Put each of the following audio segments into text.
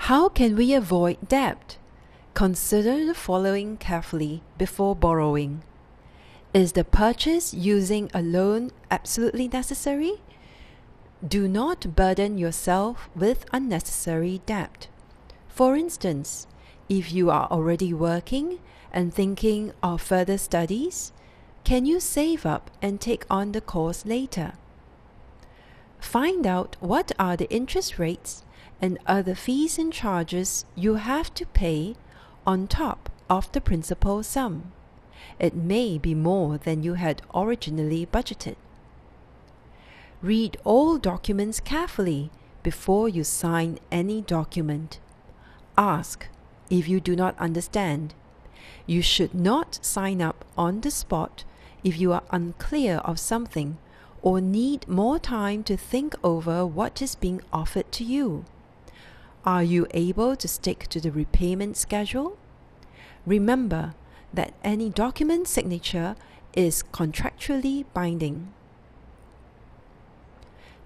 How can we avoid debt? Consider the following carefully before borrowing. Is the purchase using a loan absolutely necessary? Do not burden yourself with unnecessary debt. For instance, if you are already working and thinking of further studies, can you save up and take on the course later? Find out what are the interest rates and other fees and charges you have to pay on top of the principal sum. It may be more than you had originally budgeted. Read all documents carefully before you sign any document. Ask if you do not understand. You should not sign up on the spot if you are unclear of something or need more time to think over what is being offered to you. Are you able to stick to the repayment schedule? Remember that any document signature is contractually binding.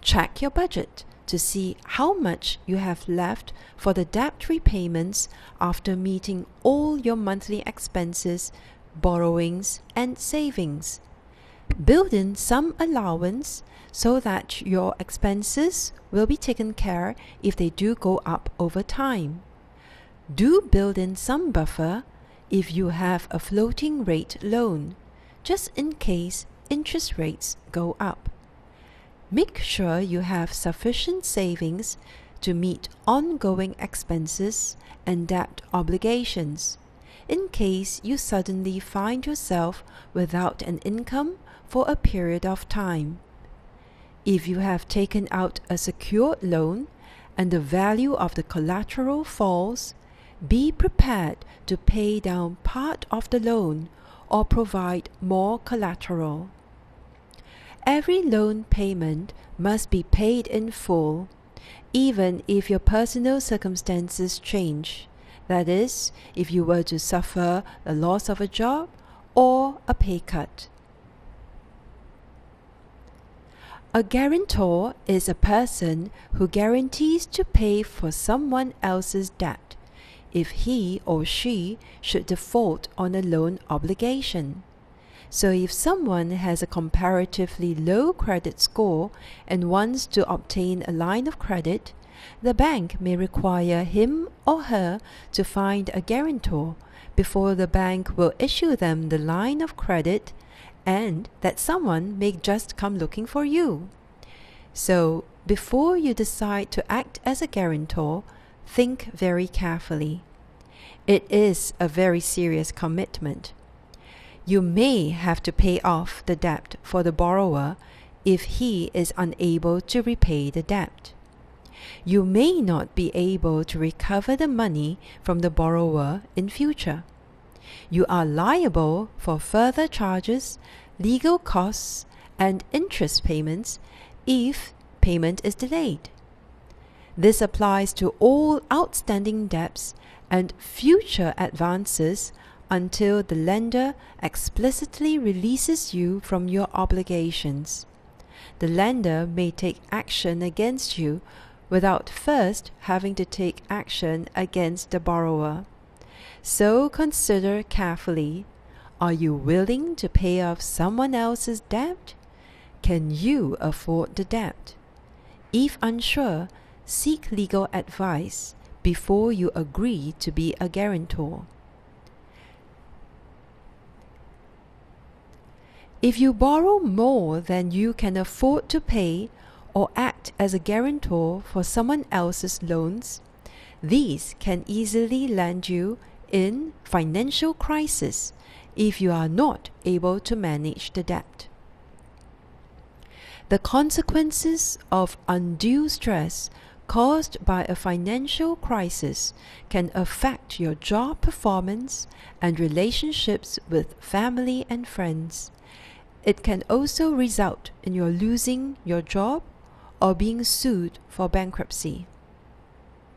Check your budget to see how much you have left for the debt repayments after meeting all your monthly expenses, borrowings, and savings. Build in some allowance so that your expenses will be taken care if they do go up over time. Do build in some buffer if you have a floating rate loan, just in case interest rates go up. Make sure you have sufficient savings to meet ongoing expenses and debt obligations, in case you suddenly find yourself without an income for a period of time. If you have taken out a secured loan and the value of the collateral falls, be prepared to pay down part of the loan or provide more collateral. Every loan payment must be paid in full, even if your personal circumstances change. That is, if you were to suffer the loss of a job or a pay cut. A guarantor is a person who guarantees to pay for someone else's debt if he or she should default on a loan obligation. So if someone has a comparatively low credit score and wants to obtain a line of credit, the bank may require him or her to find a guarantor before the bank will issue them the line of credit, and that someone may just come looking for you. So, before you decide to act as a guarantor, think very carefully. It is a very serious commitment. You may have to pay off the debt for the borrower if he is unable to repay the debt. You may not be able to recover the money from the borrower in future. You are liable for further charges, legal costs, and interest payments if payment is delayed. This applies to all outstanding debts and future advances until the lender explicitly releases you from your obligations. The lender may take action against you without first having to take action against the borrower. So consider carefully, are you willing to pay off someone else's debt? Can you afford the debt? If unsure, seek legal advice before you agree to be a guarantor. If you borrow more than you can afford to pay or act as a guarantor for someone else's loans, these can easily land you in financial crisis if you are not able to manage the debt. The consequences of undue stress caused by a financial crisis can affect your job performance and relationships with family and friends. It can also result in your losing your job or being sued for bankruptcy.